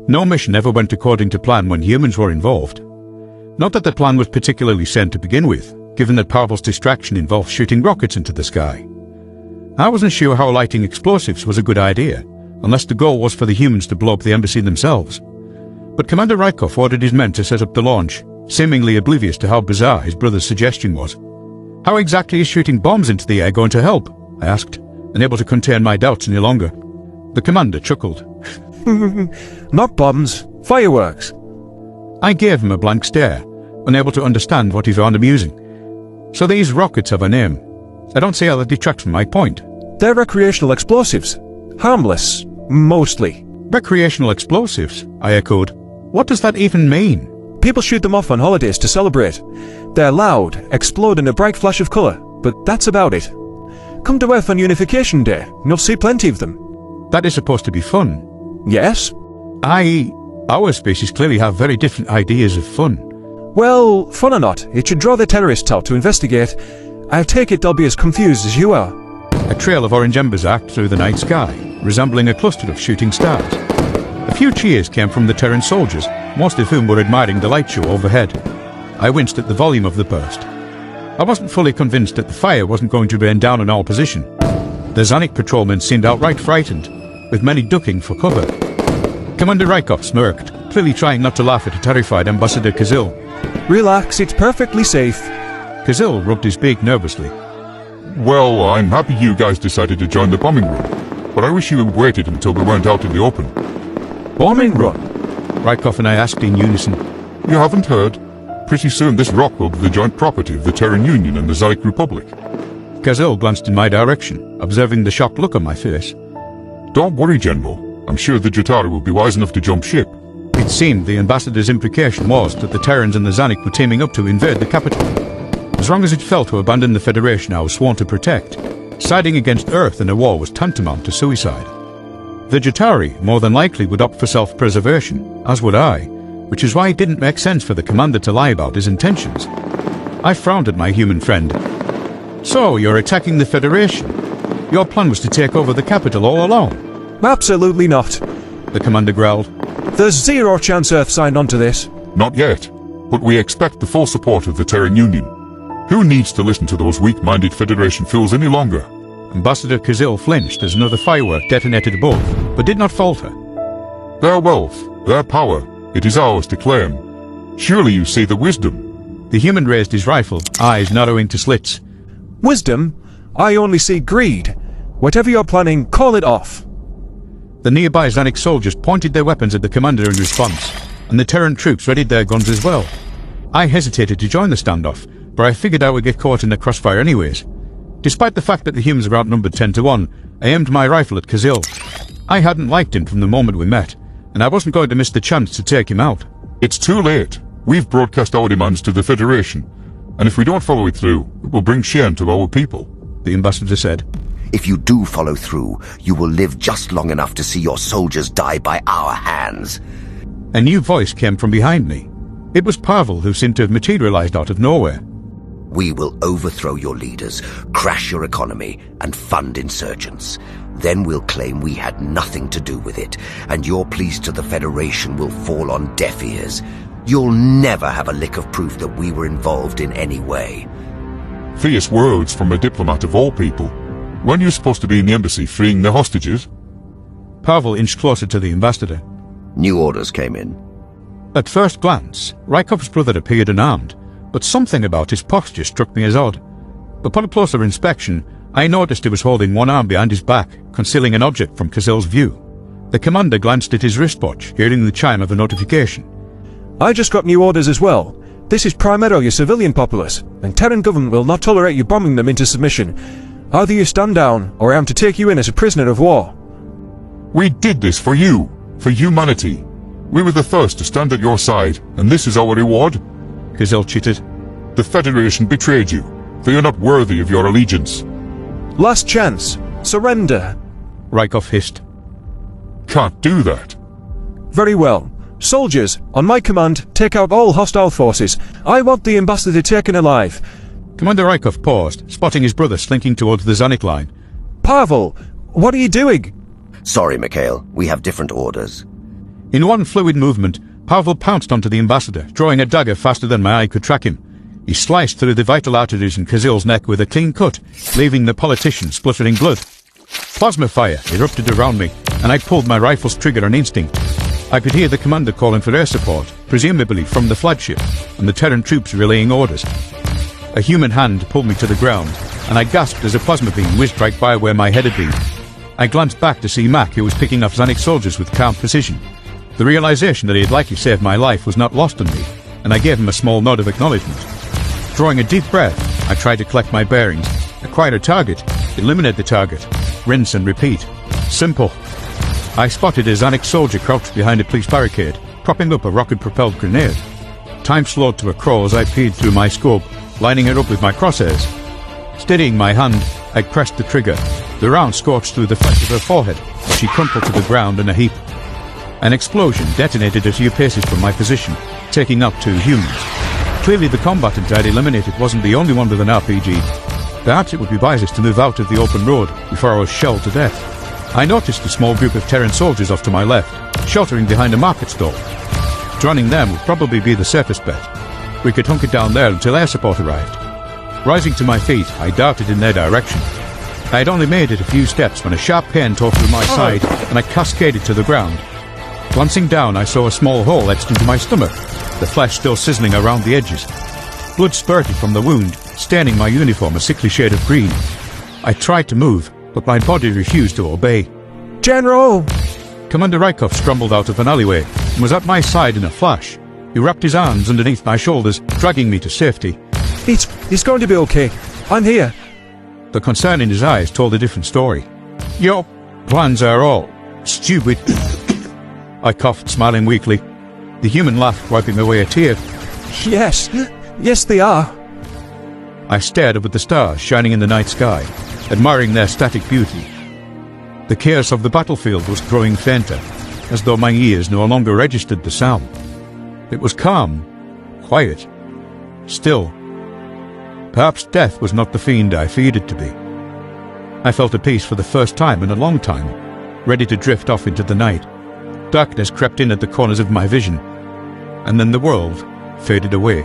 No mission ever went according to plan when humans were involved. Not that the plan was particularly sane to begin with, given that Pavel's distraction involved shooting rockets into the sky. I wasn't sure how lighting explosives was a good idea, unless the goal was for the humans to blow up the embassy themselves. But Commander Rykov ordered his men to set up the launch, seemingly oblivious to how bizarre his brother's suggestion was. "How exactly is shooting bombs into the air going to help?" I asked, unable to contain my doubts any longer. The commander chuckled. Not bombs, fireworks. I gave him a blank stare, unable to understand what he found amusing. So these rockets have a name. I don't see how that detracts from my point. They're recreational explosives. Harmless, mostly. Recreational explosives, I echoed. What does that even mean? People shoot them off on holidays to celebrate. They're loud, explode in a bright flash of colour, but that's about it. Come to Earth on Unification Day, and you'll see plenty of them. That is supposed to be fun. Yes? Our species clearly have very different ideas of fun. Well, fun or not, it should draw the terrorists out to investigate. I take it they'll be as confused as you are. A trail of orange embers arced through the night sky, resembling a cluster of shooting stars. A few cheers came from the Terran soldiers, most of whom were admiring the light show overhead. I winced at the volume of the burst. I wasn't fully convinced that the fire wasn't going to rain down on our position. The Zanik patrolmen seemed outright frightened, with many ducking for cover. Commander Rykov smirked, clearly trying not to laugh at a terrified Ambassador Kazil. Relax, it's perfectly safe. Kazil rubbed his beak nervously. Well, I'm happy you guys decided to join the bombing run, but I wish you had waited until we weren't out in the open. Bombing run? Rykov and I asked in unison. You haven't heard? Pretty soon this rock will be the joint property of the Terran Union and the Zanik Republic. Kazil glanced in my direction, observing the shocked look on my face. Don't worry, General. I'm sure the Jatari will be wise enough to jump ship. It seemed the ambassador's implication was that the Terrans and the Zanik were teaming up to invade the capital. As long as it fell to abandon the Federation I was sworn to protect, siding against Earth in a war was tantamount to suicide. The Jatari more than likely would opt for self-preservation, as would I, which is why it didn't make sense for the commander to lie about his intentions. I frowned at my human friend. So, you're attacking the Federation? Your plan was to take over the capital all along? Absolutely not, the commander growled. There's zero chance Earth signed on to this. Not yet, but we expect the full support of the Terran Union. Who needs to listen to those weak-minded Federation fools any longer? Ambassador Kazil flinched as another firework detonated above, but did not falter. Their wealth, their power, it is ours to claim. Surely you see the wisdom. The human raised his rifle, eyes narrowing to slits. Wisdom? I only see greed. Whatever you're planning, call it off. The nearby Zanik soldiers pointed their weapons at the commander in response, and the Terran troops readied their guns as well. I hesitated to join the standoff, but I figured I would get caught in the crossfire anyways. Despite the fact that the humans were outnumbered 10 to 1, I aimed my rifle at Kazil. I hadn't liked him from the moment we met, and I wasn't going to miss the chance to take him out. It's too late. We've broadcast our demands to the Federation, and if we don't follow it through, it will bring shame to our people, the ambassador said. If you do follow through, you will live just long enough to see your soldiers die by our hands. A new voice came from behind me. It was Pavel, who seemed to have materialized out of nowhere. We will overthrow your leaders, crash your economy, and fund insurgents. Then we'll claim we had nothing to do with it, and your pleas to the Federation will fall on deaf ears. You'll never have a lick of proof that we were involved in any way. Fierce words from a diplomat of all people. Weren't you supposed to be in the embassy freeing the hostages? Pavel inched closer to the ambassador. New orders came in. At first glance, Rykov's brother appeared unarmed, but something about his posture struck me as odd. Upon a closer inspection, I noticed he was holding one arm behind his back, concealing an object from Kazil's view. The commander glanced at his wristwatch, hearing the chime of a notification. I just got new orders as well. This is primarily your civilian populace, and Terran government will not tolerate you bombing them into submission. Either you stand down, or I am to take you in as a prisoner of war. We did this for you, for humanity. We were the first to stand at your side, and this is our reward? Kazil chittered. The Federation betrayed you. They are not worthy of your allegiance. Last chance. Surrender. Rykov hissed. Can't do that. Very well. Soldiers, on my command, take out all hostile forces. I want the ambassador taken alive. Commander Rykov paused, spotting his brother slinking towards the Zanik line. Pavel, what are you doing? Sorry, Mikhail. We have different orders. In one fluid movement, Pavel pounced onto the ambassador, drawing a dagger faster than my eye could track him. He sliced through the vital arteries in Kazil's neck with a clean cut, leaving the politician spluttering blood. Plasma fire erupted around me, and I pulled my rifle's trigger on instinct. I could hear the commander calling for air support, presumably from the flagship, and the Terran troops relaying orders. A human hand pulled me to the ground, and I gasped as a plasma beam whizzed right by where my head had been. I glanced back to see Mac, who was picking off Xanic soldiers with calm precision. The realization that he had likely saved my life was not lost on me, and I gave him a small nod of acknowledgement. Drawing a deep breath, I tried to collect my bearings, acquire a target, eliminate the target, rinse and repeat. Simple. I spotted a Xanic soldier crouched behind a police barricade, propping up a rocket-propelled grenade. Time slowed to a crawl as I peered through my scope, lining it up with my crosshairs. Steadying my hand, I pressed the trigger. The round scorched through the flesh of her forehead, as she crumpled to the ground in a heap. An explosion detonated a few paces from my position, taking out 2 humans. Clearly the combatant I'd eliminated wasn't the only one with an RPG. Perhaps it would be wisest to move out of the open road before I was shelled to death. I noticed a small group of Terran soldiers off to my left, sheltering behind a market stall. Drowning them would probably be the safest bet. We could hunker down there until air support arrived. Rising to my feet, I darted in their direction. I had only made it a few steps when a sharp pain tore through my side and I cascaded to the ground. Glancing down, I saw a small hole etched into my stomach, the flesh still sizzling around the edges. Blood spurted from the wound, staining my uniform a sickly shade of green. I tried to move, but my body refused to obey. General! Commander Rykov scrambled out of an alleyway and was at my side in a flash. He wrapped his arms underneath my shoulders, dragging me to safety. It's going to be okay. I'm here. The concern in his eyes told a different story. Your plans are all stupid. I coughed, smiling weakly. The human laughed, wiping away a tear. Yes they are. I stared up at the stars shining in the night sky, admiring their static beauty. The chaos of the battlefield was growing fainter, as though my ears no longer registered the sound. It was calm, quiet, still. Perhaps death was not the fiend I feared it to be. I felt at peace for the first time in a long time, ready to drift off into the night. Darkness crept in at the corners of my vision, and then the world faded away.